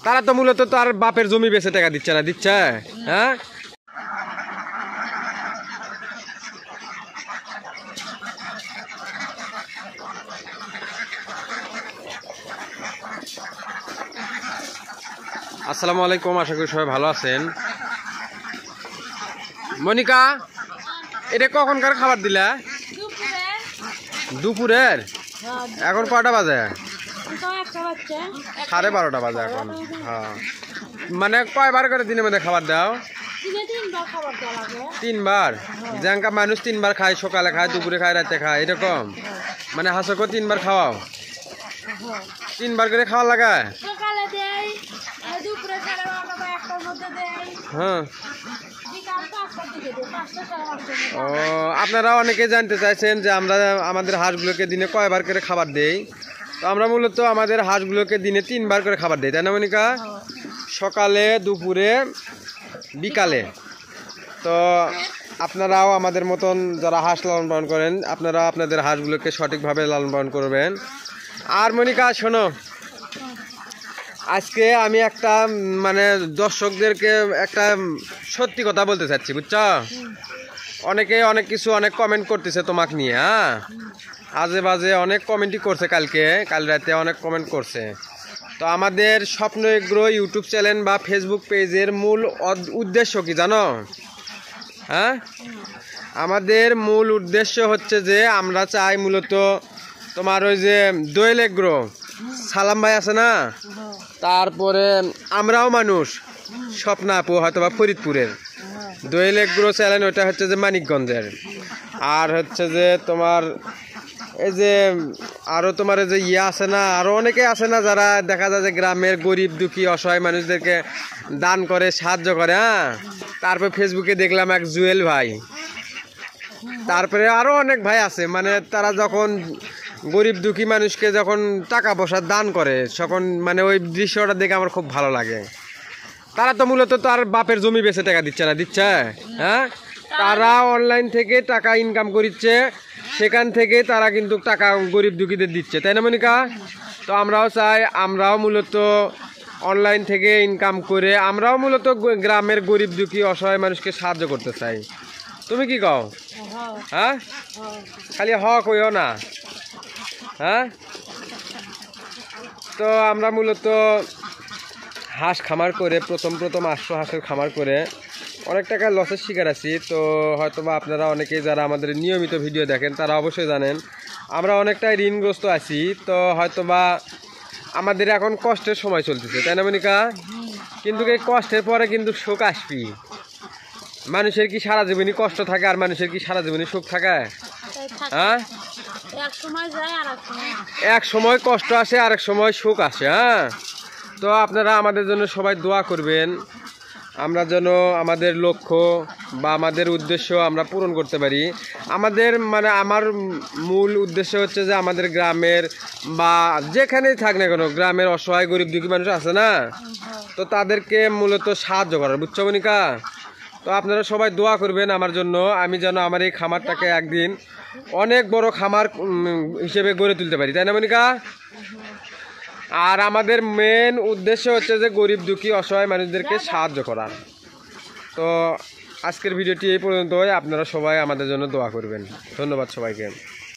তারা তো মূলত তার বাপের জমি বেচে টাকা দিচ্ছে না, দিচ্ছে? হ্যাঁ, আসসালামু আলাইকুম, আশা করি সবাই ভালো আছেন। মনিকা, এটা কখনকার খাবার দিলা? দুপুরের। এখন কটা বাজে? 12:30 বাজে এখন। হ্যাঁ, মানে কয়বার করে দিনের মধ্যে খাবার দাও? 3বার। যেঙ্কা মানুষ 3বার খায়, সকালে খায়, দুপুরে খায়, রাতে খায়, এরকম? মানে হাঁসকে 3বার খাওয়াও? 3বার করে খাওয়া লাগে? হ্যাঁ। ও, আপনারা অনেকে জানতে চাইছেন যে আমরা আমাদের হাঁসগুলোকে দিনে কয়বার করে খাবার দেই। তো আমরা মূলত আমাদের হাঁসগুলোকে দিনে 3বার করে খাবার দিই, তাই না মনিকা? সকালে, দুপুরে, বিকালে। তো আপনারাও আমাদের মতন যারা হাঁস লালন পালন করেন, আপনারা আপনাদের হাঁসগুলোকে সঠিকভাবে লালন পালন করবেন। আর মনিকা শোনো, আজকে আমি একটা মানে দর্শকদেরকে একটা সত্যি কথা বলতে চাচ্ছি, বুঝছো? অনেকে অনেক কিছু অনেক কমেন্ট করতেছে তোমাকে নিয়ে। হ্যাঁ, আজে বাজে অনেক কমেন্টই করছে, কাল রাতে অনেক কমেন্ট করছে। তো আমাদের স্বপ্ন এগ্রো ইউটিউব চ্যানেল বা ফেসবুক পেজের মূল উদ্দেশ্য কি জানো? হ্যাঁ, আমাদের মূল উদ্দেশ্য হচ্ছে যে আমরা চাই মূলত তোমার ওই যে দোয়েল এগ্রো সালাম ভাই আছে না, তারপরে আমরাও মানুষ স্বপ্না আপু হয়তো বা ফরিদপুরের, দোয়েল এগ্রো চ্যানেল ওটা হচ্ছে যে মানিকগঞ্জের, আর হচ্ছে যে তোমার এই যে আরও তোমার যে আছে না, আরও অনেকে আছে না যারা দেখা যায় যে গ্রামের গরিব দুঃখী অসহায় মানুষদেরকে দান করে, সাহায্য করে। হ্যাঁ, তারপরে ফেসবুকে দেখলাম এক জুয়েল ভাই, তারপরে আরও অনেক ভাই আছে, মানে তারা যখন গরিব দুঃখী মানুষকে যখন টাকা পয়সা দান করে তখন মানে ওই দৃশ্যটা দেখে আমার খুব ভালো লাগে। তারা তো মূলত তার বাপের জমি বেচে টাকা দিচ্ছে না, দিচ্ছে? হ্যাঁ, তারা অনলাইন থেকে টাকা ইনকাম করছে, সেখান থেকে তারা কিন্তু টাকা গরিব দুঃখীদের দিচ্ছে, তাই না মনিকা? তো আমরাও চাই, আমরাও মূলত অনলাইন থেকে ইনকাম করে আমরাও মূলত গ্রামের গরিব দুঃখী অসহায় মানুষকে সাহায্য করতে চাই। তুমি কি কও? হ্যাঁ, খালি কইও না। হ্যাঁ, তো আমরা মূলত হাঁস খামার করে প্রথম 800 হাঁসের খামার করে অনেক টাকা লসের শিকার আছি। তো হয়তোবা আপনারা অনেকেই যারা আমাদের নিয়মিত ভিডিও দেখেন তারা অবশ্যই জানেন আমরা অনেকটাই ঋণগ্রস্ত আছি। তো হয়তোবা আমাদের এখন কষ্টের সময় চলতেছে, তাই না মনিকা? কিন্তু এই কষ্টের পরে কিন্তু সুখ আসবি। মানুষের কি সারা জীবনই কষ্ট থাকে আর মানুষের কি সারা জীবনই সুখ থাকে? হ্যাঁ, এক সময় কষ্ট আসে, আরেক সময় সুখ আসে। হ্যাঁ, তো আপনারা আমাদের জন্য সবাই দোয়া করবেন, আমরা যেন আমাদের লক্ষ্য বা আমাদের উদ্দেশ্য আমরা পূরণ করতে পারি। আমাদের মানে আমার মূল উদ্দেশ্য হচ্ছে যে আমাদের গ্রামের বা যেখানেই থাক না কেন গ্রামের অসহায় গরিব দুঃখী মানুষ আছে না, তো তাদেরকে মূলত সাহায্য করার, বুঝছো মনিকা? তো আপনারা সবাই দোয়া করবেন আমার জন্য, আমি যেন আমার এই খামারটাকে একদিন অনেক বড় খামার হিসেবে গড়ে তুলতে পারি, তাই না মনিকা? আর আমাদের মেন উদ্দেশ্য হচ্ছে যে গরিব দুঃখী অসহায় মানুষদেরকে সাহায্য করা। তো আজকের ভিডিওটি এই পর্যন্তই, আপনারা সবাই আমাদের জন্য দোয়া করবেন। ধন্যবাদ সবাইকে।